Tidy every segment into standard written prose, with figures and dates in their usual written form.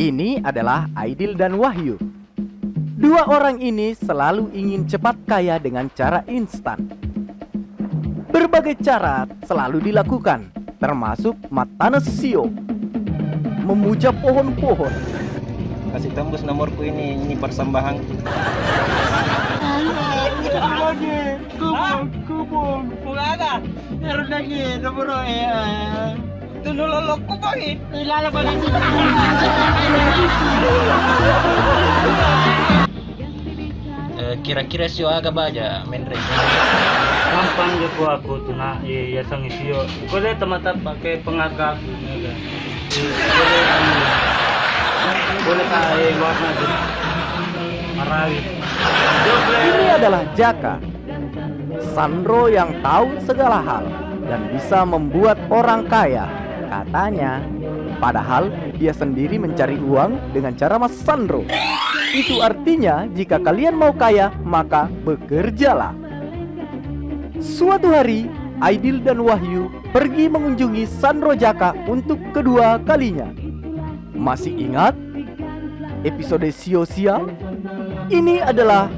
Ini adalah Aidil dan Wahyu. Dua orang ini selalu ingin cepat kaya dengan cara instan. Berbagai cara selalu dilakukan, termasuk matanesio, memuja pohon-pohon. Kasih tembus nomorku ini persembahan. Kubong. Pumaga. Meron lagi nomor tulolok ko bakit? Ilalabas na Kira-kira sio aga baja menre. Gampang ya aku tuh na ya sang isio. Boleh teman-teman pakai pengagak gitu. Boleh pakai warna gitu. Marawi. Ini adalah Jaka, Sandro yang tahu segala hal dan bisa membuat orang kaya, katanya. Padahal dia sendiri mencari uang dengan cara Mas Sandro. Itu artinya jika kalian mau kaya, maka bekerjalah. Suatu hari, Aidil dan Wahyu pergi mengunjungi Sandro Jaka untuk kedua kalinya. Masih ingat episode Sia-sia? Ini adalah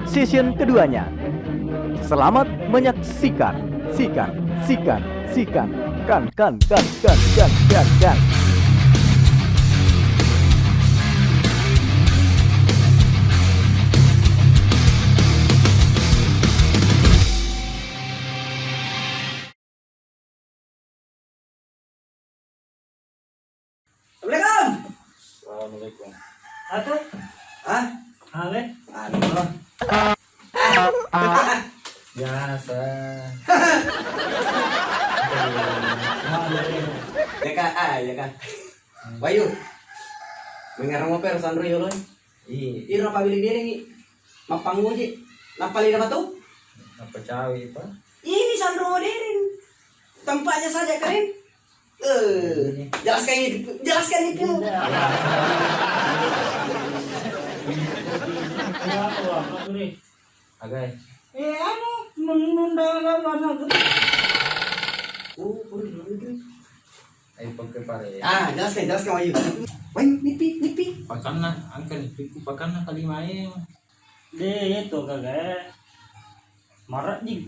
season keduanya. Selamat menyaksikan. Sikan. Kan. Assalamualaikum. Atau? Hah? Ale? Ano? Biasa. Ya ka. Wayu. Mengarang mo pero Sandro yun. Iro pa bili diri mapanguji. Napali na ba to? Apa cawi pa? Ini Sandro modern. Tempatnya saja keren. Jelaskan itu. Agay. Ano? Menunda warna gitu. Ay pagkepare. Jelaskan Wayu. Wayu, nipi. Pakan na, angkan ipiku pakan na kalimain. Deh itu kagak. Marak nih.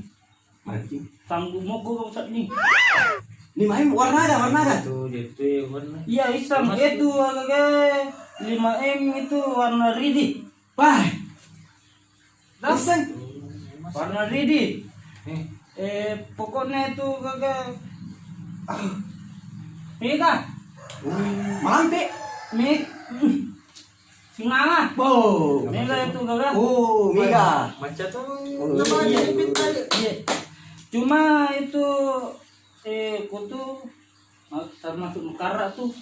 Tangguh mau kau usah nih. Ni main warna ada. Tuh gitu warna. Iya isam itu kagak. 5M itu warna ridi. Wah. Langsung. Warna ridi. Pokoknya itu kagak. Mika. Mampe. Singa. Bo. Mika itu kagak. Mika. Macam tuh Iya. Iya. Cuma itu kutu termasuk mekara tuh.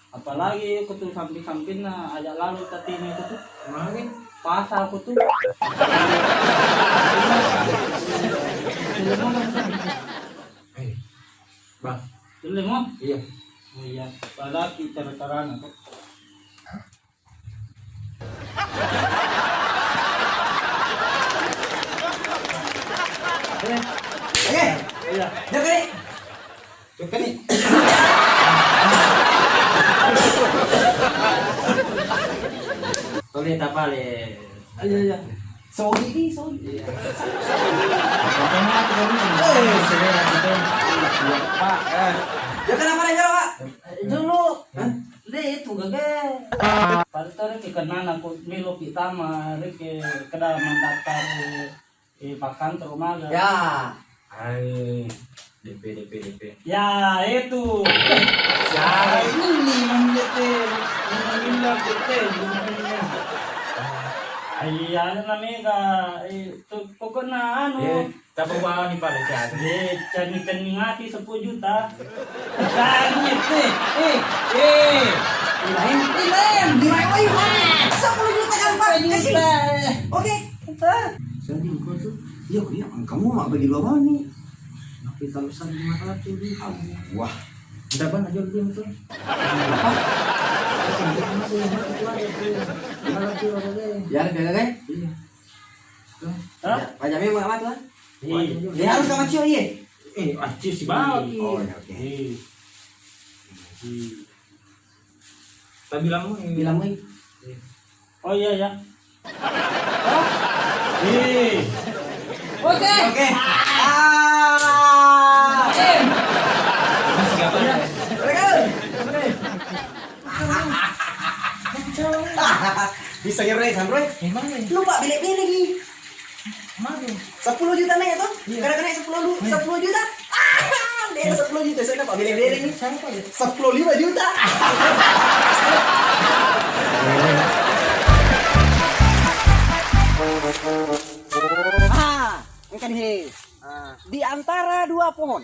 Apalagi kutu samping-sampingnya ajak lalu tadi ini kutu. kemarin Pas aku tuh. Bang. Dulu mau? Iya. Oh iya, pada cara-caranya kok. Oke. Iya. Jokan nih. Tolong apa le? Iya. Sorry. Pak. Jokan apa aja, Pak? Dulu, deh itu gage. Pada kenal aku milo pitama, reke kada mendaftar pakan rumah. Ya. Ay, DP. Ya itu. Ya ini Iya namanya itu pokoknya Tapos bawa ni pala siya. cani ngati 10 juta. Cani Ilayan. Di mana Wayu? 10 juta kan, Pak? Kasih. Oke. Sabi ko to. Iya, kamu mak bagi dua bawah nih. Nakita ko sa mga kato di. Wah. Daban na jud din to. Ya, gak? Hah? Pajamnya mau amat lah. Iya. Dia harus sama Cio, iya. Acis banget. Oh, oke. Kita bilang mau ini. Bilang gue. Oh iya ya. Oke. Siapa ya? Bisa ngeroy Sandro. Emang ya? Lupa bilik-bilik nih. Mana? 10 juta naik tuh. Kadang-kadang 10 juta. Dia 10 juta. Saya dapat bilik-bilik nih. 15 juta. Ikan he. Di antara dua pohon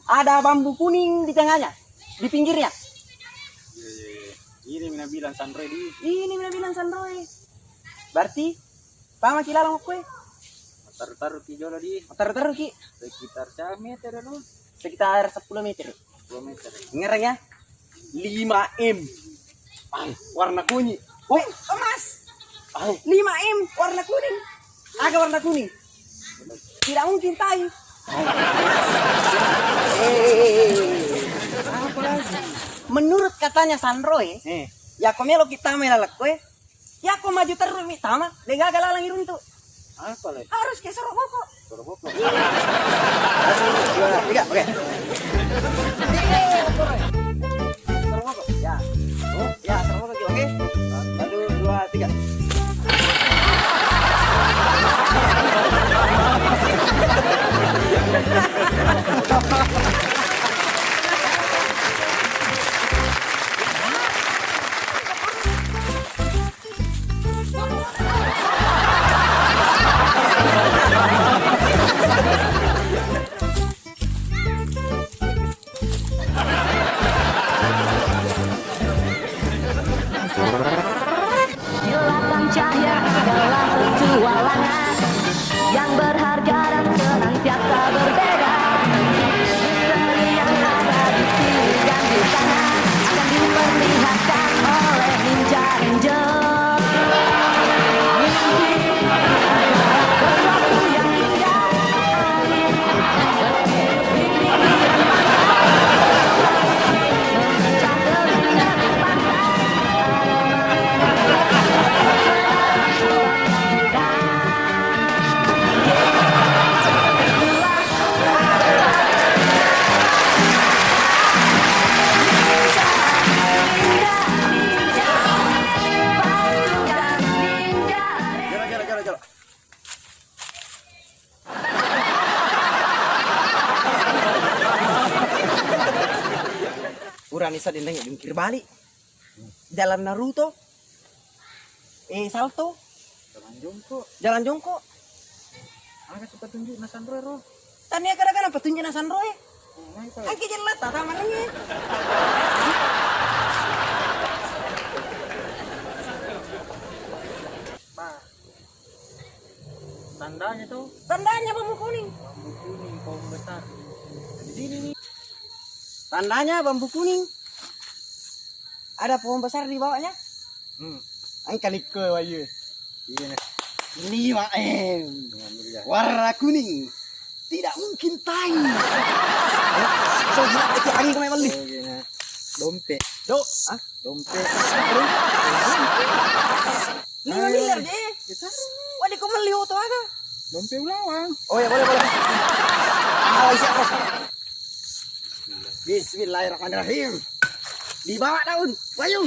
ada bambu kuning di tengahnya, di pinggirnya. Ini mina bilang Sandro di. Ini mina bilang Sandroy. Berarti pama kilala mo kue. Taruh tijolo di Taruh ki sekitar 1 meter dulu. sekitar 10 meter. 2 meter. Ngereng ya? 5M. Warna kuning. Woi, emas. 5M warna kuning. Agak warna kuning. Tidak mungkin tai. Apa lagi? Menurut katanya Sandroy, ya kau melo kita melalak kue. Ya kau maju terus mi tama, lega galalang irun tuh. Apa lagi? Harus ke Soroboko. Soroboko. Tiga, oke. Soroboko, ya. Oh, ya Soroboko oke. 1, 2, 3. Hilangkan cahaya dalam petualangan yang berharga dan senantiasa berbeda. Misteri yang ada di sini dan di sana akan diperlihatkan oleh Ninja Ranger. Mimpi adalah sesuatu yang indah. Jolo. Uranisa dindangnya jungkir balik. Jalan Naruto. Salto. Jalan jongko. Agak suka tunjuk na Sandro ro. Tania kadang-kadang petunjuk na Sandroy. Angki jelat tata manangnya. Tandanya tuh Tandanya bambu kuning. bambu kuning pohon besar. Di sini nih. Tandanya bambu kuning. Ada pohon besar di bawahnya. Angka ke wayu. Iya. 5M. Warna kuning. Tidak mungkin tai. So gila itu angin kau memang li. Dompet. Do, Dompet. 5 miliar je. Wah, kau meli auto aga. Dompet ulawang. Oh ya boleh. Siapa? Bismillahirrahmanirrahim. Dibawa daun, wayu.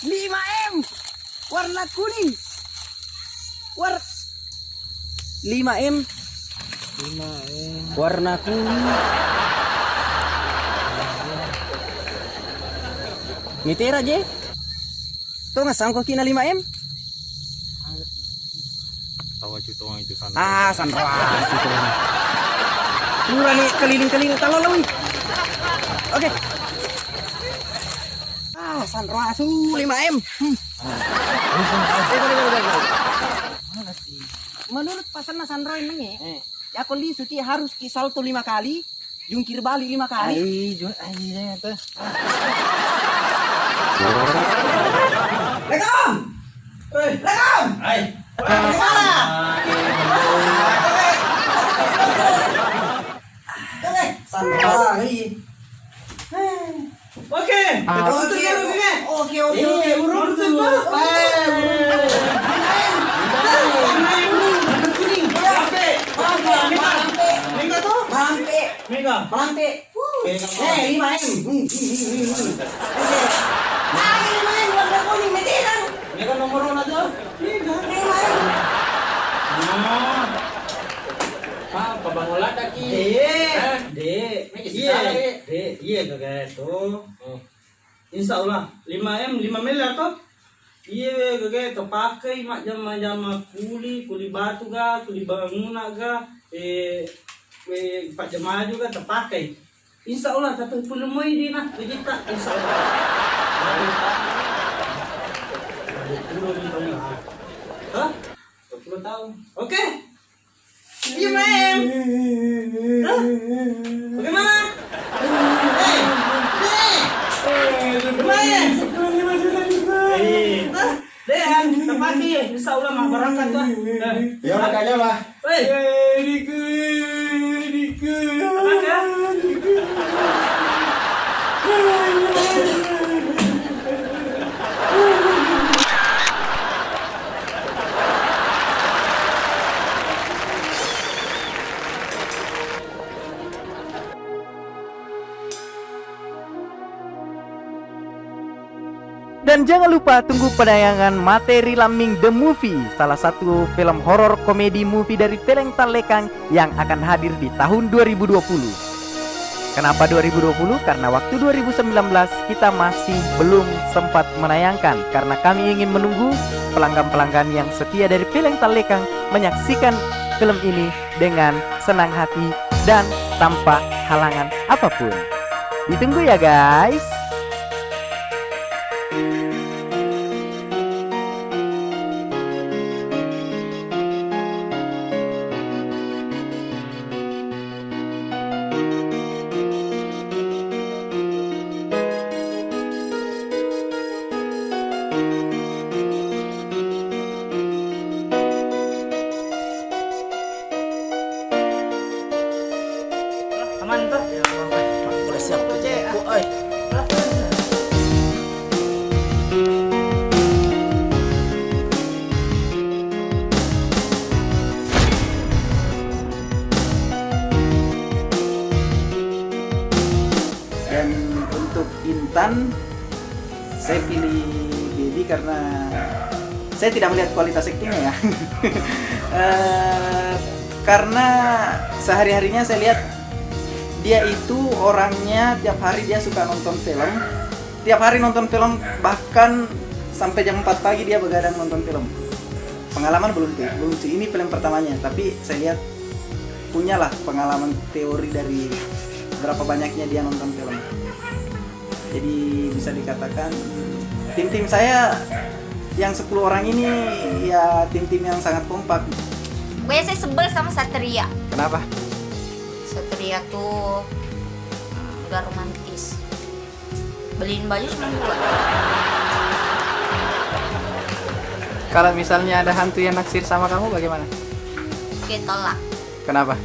5M. Warna kuning. 5M. Warna kuning. Mitera je. Tuh nggak sangko kina 5M. Tawa cutong itu Sandro. Sanras itu. Murah nih keliling-keliling kalau lawi. Oke. Sanras 5M. Menurut pasan Sandro ini, ya kalau suki harus salto 5 kali, jungkir balik 5 kali. Itu. Lekam! Lekam! Hai. Gimana? Pelampe. Eh, 5 M. Ah, 5 M warna kuning meteran. Ini kan nomor una tuh. 5 M. Pabangola lagi. Dek. Iya kakak tuh. Insya Allah 5 miliar tuh. Iya kakak terpakai mak jama kuli batu ga, kuli bangunan ga, Pak Jemaah juga terpakai. Insya Allah 10 ini nah kita insya Allah. 20 tahun. Hah? 20 tahun. Oke. Iya, Mem. Hah? Bagaimana? Lumayan. Dehan, terpakai ya. Insya Allah mah berangkat lah. Ya makanya lah. Woi. Terpakai ya? Dan jangan lupa tunggu penayangan materi Laming The Movie, salah satu film horor komedi movie dari Peleng Talekang yang akan hadir di tahun 2020. Kenapa 2020? Karena waktu 2019 kita masih belum sempat menayangkan karena kami ingin menunggu pelanggan-pelanggan yang setia dari Peleng Talekang menyaksikan film ini dengan senang hati dan tanpa halangan apapun. Ditunggu ya guys. Aman tuh. Udah siap tuh, Cek. Oi. Dan untuk Intan saya pilih Baby karena saya tidak melihat kualitas aktingnya ya. Karena sehari-harinya saya lihat dia itu orangnya tiap hari dia suka nonton film. Tiap hari nonton film, bahkan sampai jam 4 pagi dia begadang nonton film. Pengalaman belum sih, ini film pertamanya, tapi saya lihat punyalah pengalaman teori dari berapa banyaknya dia nonton film. Jadi bisa dikatakan tim-tim saya yang 10 orang ini ya tim-tim yang sangat kompak. Gue sih sebel sama Satria. Kenapa? Satria tuh nggak romantis. Beliin baju cuma 2. Kalau misalnya ada hantu yang naksir sama kamu bagaimana? Oke, tolak. Kenapa?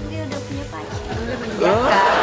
Dia udah punya pacar. Oh.